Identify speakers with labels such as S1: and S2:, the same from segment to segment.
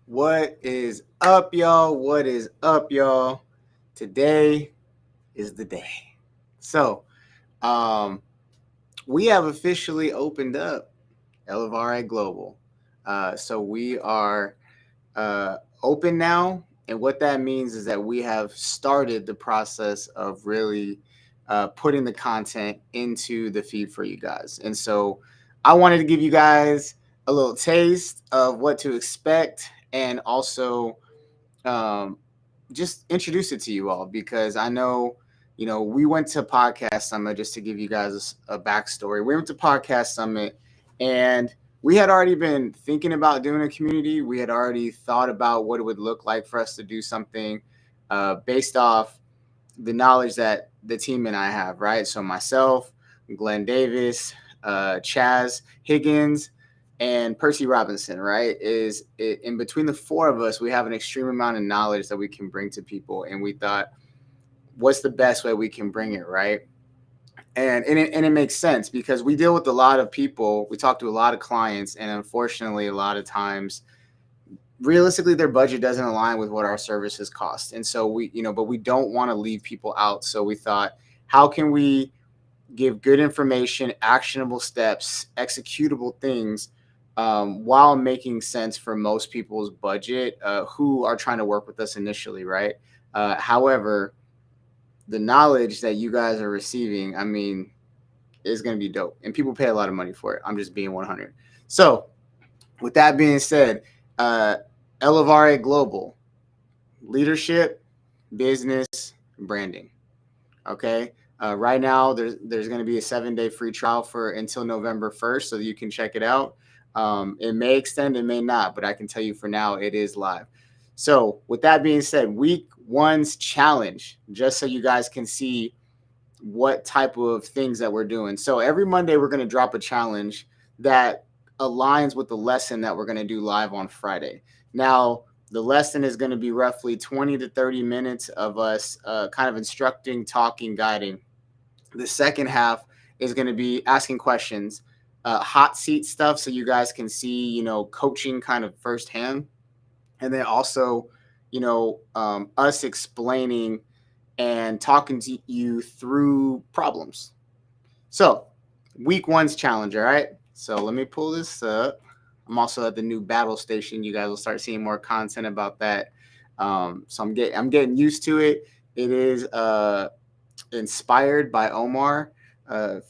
S1: What is up, y'all? What is up, y'all? Today is the day. So, um, we have officially opened up Elevare Global. So we are open now, and what that means is that we have started the process of really putting the content into the feed for you guys. And so, I wanted to give you guys a little taste of what to expect, and also um, just introduce it to you all because I know, we went to Podcast Summit just to give you guys a backstory. We went to Podcast Summit and we had already been thinking about doing a community. We had already thought about what it would look like for us to do something based off the knowledge that the team and I have, right? So myself, Glenn Davis, Chaz Higgins, and Percy Robinson, right? In between the four of us, we have an extreme amount of knowledge that we can bring to people, and we thought, what's the best way we can bring it, right? And it makes sense because we deal with a lot of people, we talk to a lot of clients, and unfortunately, a lot of times realistically their budget doesn't align with what our services cost, and so but we don't want to leave people out. So we thought, how can we give good information, actionable steps, executable things, while making sense for most people's budget, who are trying to work with us initially, right? However, the knowledge that you guys are receiving, I mean, is going to be dope, and people pay a lot of money for it. I'm just being 100. So with that being said, uh, Elevare Global, leadership, business, branding. Okay. Right now, there's going to be a 7-day free trial for until November 1st, so that you can check it out. It may extend, it may not, but I can tell you for now, it is live. So with that being said, week one's challenge, just so you guys can see what type of things that we're doing. So every Monday, we're going to drop a challenge that aligns with the lesson that we're going to do live on Friday. Now, the lesson is going to be roughly 20 to 30 minutes of us kind of instructing, talking, guiding. The second half is going to be asking questions, hot seat stuff, so you guys can see, coaching kind of firsthand. And then also, us explaining and talking to you through problems. So, week one's challenge, all right? So, let me pull this up. I'm also at the new battle station. You guys will start seeing more content about that. So I'm getting used to it. It is inspired by Omar.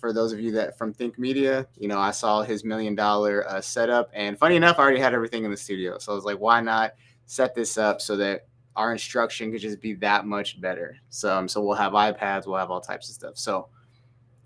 S1: For those of you that from Think Media, I saw his $1 million setup, and funny enough, I already had everything in the studio. So I was like, why not set this up so that our instruction could just be that much better? So we'll have iPads, we'll have all types of stuff. So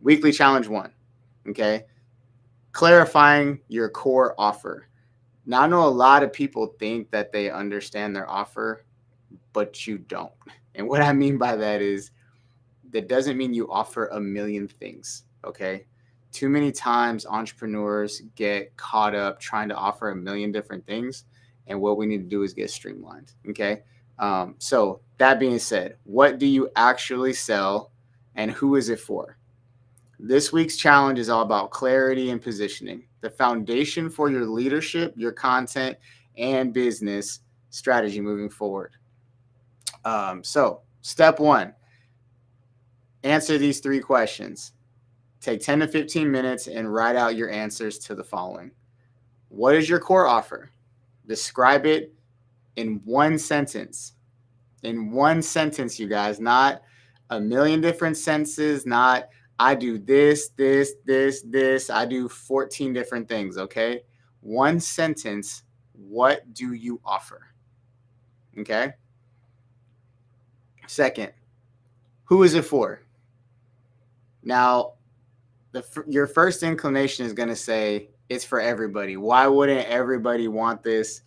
S1: weekly challenge one, okay? Clarifying your core offer. Now, I know a lot of people think that they understand their offer, but you don't. And what I mean by that is that doesn't mean you offer a million things, okay? Too many times entrepreneurs get caught up trying to offer a million different things, and what we need to do is get streamlined, okay? So that being said, what do you actually sell and who is it for? This week's challenge is all about clarity and positioning, the foundation for your leadership, your content, and business strategy moving forward. So, step one, answer these 3 questions. Take 10 to 15 minutes and write out your answers to the following. What is your core offer? Describe it in one sentence. In one sentence, you guys, not a million different sentences, not I do this, this, this, this. I do 14 different things, okay? One sentence, what do you offer? Okay? Second, who is it for? Now, your first inclination is going to say it's for everybody. Why wouldn't everybody want this?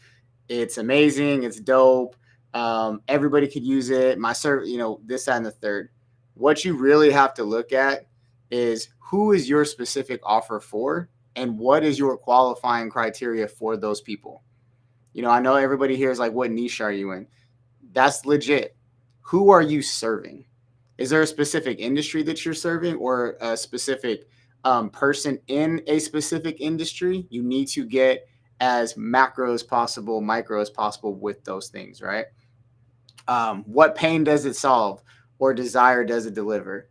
S1: It's amazing. It's dope. Everybody could use it. My server, this, that, and the third. What you really have to look at is who is your specific offer for, and what is your qualifying criteria for those people. I know everybody here is like, what niche are you in? That's legit. Who are you serving? Is there a specific industry that you're serving, or a specific person in a specific industry? You need to get as macro as possible, micro as possible with those things, right? What pain does it solve or desire does it deliver?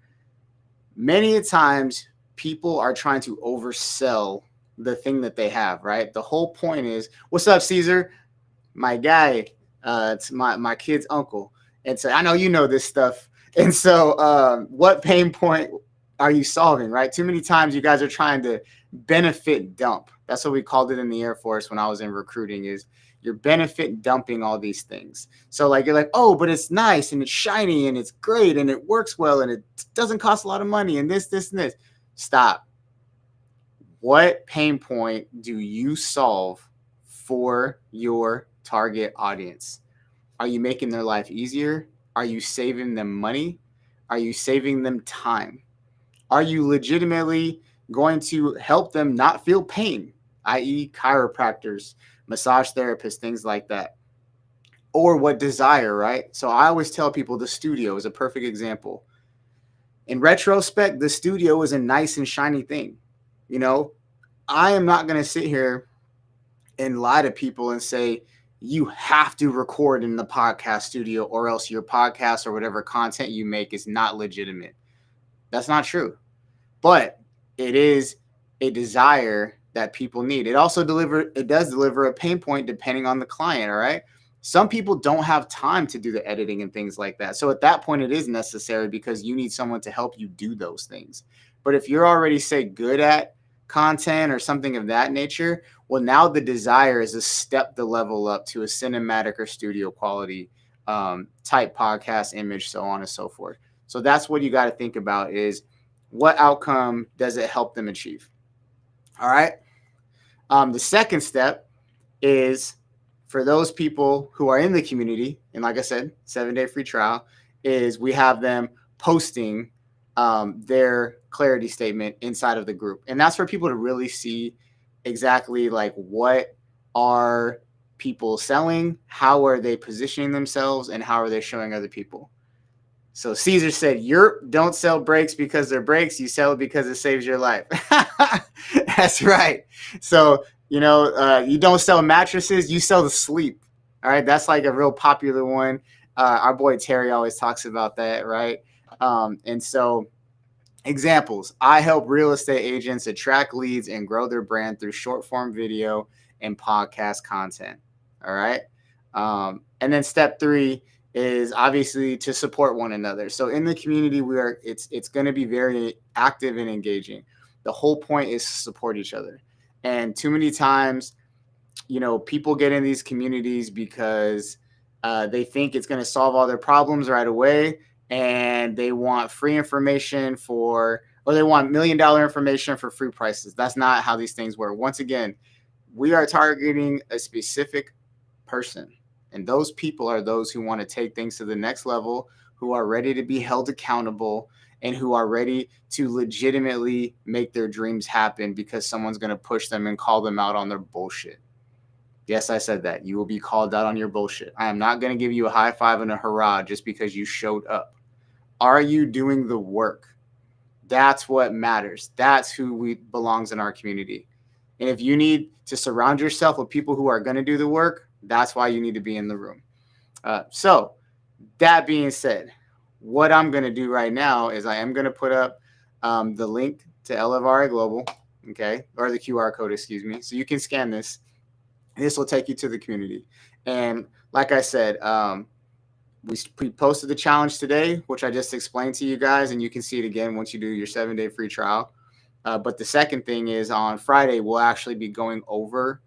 S1: Many times people are trying to oversell the thing that they have, right? The whole point is, what's up, Caesar? My guy, it's my kid's uncle. And so I know you know this stuff. And so what pain point are you solving, right? Too many times you guys are trying to benefit dump. That's what we called it in the Air Force when I was in recruiting, is you're benefit dumping all these things. So like you're like, oh, but it's nice and it's shiny and it's great and it works well and it doesn't cost a lot of money and this and this. Stop. What pain point do you solve for your target audience? Are you making their life easier? Are you saving them money? Are you saving them time? Are you legitimately going to help them not feel pain, i.e., chiropractors, massage therapists, things like that? Or what desire, right? So I always tell people the studio is a perfect example. In retrospect, the studio is a nice and shiny thing. You know, I am not going to sit here and lie to people and say, you have to record in the podcast studio or else your podcast or whatever content you make is not legitimate. That's not true. But it is a desire that people need. It does deliver a pain point depending on the client, all right? Some people don't have time to do the editing and things like that. So at that point, it is necessary because you need someone to help you do those things. But if you're already, say, good at content or something of that nature, well, now the desire is to step the level up to a cinematic or studio quality type podcast image, so on and so forth. So that's what you got to think about is what outcome does it help them achieve? All right. The second step is for those people who are in the community, and like I said, 7-day free trial, is we have them posting their clarity statement inside of the group. And that's for people to really see exactly like what are people selling, how are they positioning themselves, and how are they showing other people. So Caesar said, don't sell brakes because they're brakes. You sell it because it saves your life. That's right. So, you don't sell mattresses. You sell the sleep. All right. That's like a real popular one. Our boy Terry always talks about that. Right. And so examples, I help real estate agents attract leads and grow their brand through short form video and podcast content. All right. And then step 3 is obviously to support one another. So in the community, it's going to be very active and engaging. The whole point is to support each other. And too many times, people get in these communities because they think it's going to solve all their problems right away. And they want free information or they want $1 million information for free prices. That's not how these things work. Once again, we are targeting a specific person. And those people are those who want to take things to the next level, who are ready to be held accountable, and who are ready to legitimately make their dreams happen because someone's going to push them and call them out on their bullshit. Yes, I said that. You will be called out on your bullshit. I am not going to give you a high five and a hurrah just because you showed up. Are you doing the work? That's what matters. That's who belongs in our community. And if you need to surround yourself with people who are going to do the work, that's why you need to be in the room. So that being said, what I'm going to do right now is I am going to put up the link to Elevare Global, okay, or the QR code, excuse me. So you can scan this. This will take you to the community. And like I said, we posted the challenge today, which I just explained to you guys, and you can see it again once you do your 7-day free trial. But the second thing is on Friday, we'll actually be going over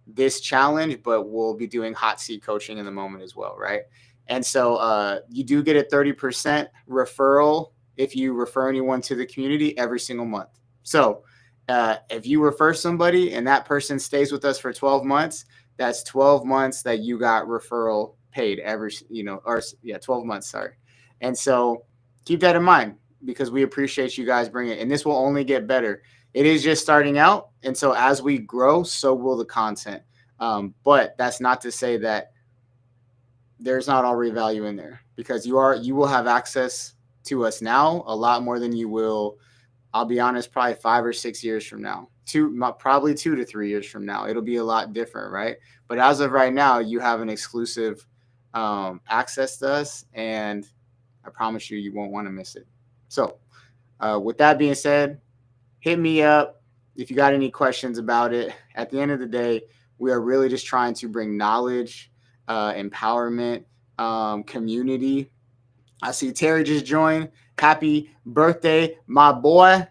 S1: this challenge, but we'll be doing hot seat coaching in the moment as well, right? And so you do get a 30% referral if you refer anyone to the community every single month. So if you refer somebody and that person stays with us for 12 months, that's 12 months that you got referral paid 12 months, sorry. And so keep that in mind because we appreciate you guys bringing it. And this will only get better. It is just starting out. And so as we grow, so will the content. But that's not to say that there's not already value in there because you will have access to us now a lot more than you will I'll be honest, probably 5 or 6 years from now, probably 2 to 3 years from now, it'll be a lot different, right? But as of right now, you have an exclusive access to us, and I promise you, you won't want to miss it. So, with that being said, hit me up if you got any questions about it. At the end of the day, we are really just trying to bring knowledge, empowerment, community. I see Terry just joined. Happy birthday, my boy.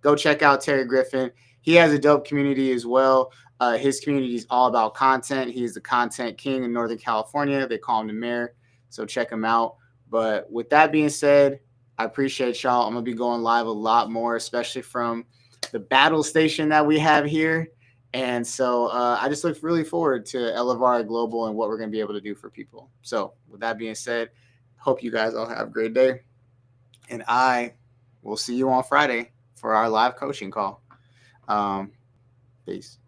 S1: Go check out Terry Griffin. He has a dope community as well. His community is all about content. He's the content king in Northern California. They call him the mayor. So check him out. But with that being said, I appreciate y'all. I'm going to be going live a lot more, especially from the battle station that we have here. And so I just look really forward to Elevare Global and what we're going to be able to do for people. So with that being said, hope you guys all have a great day. And I will see you on Friday for our live coaching call. Peace.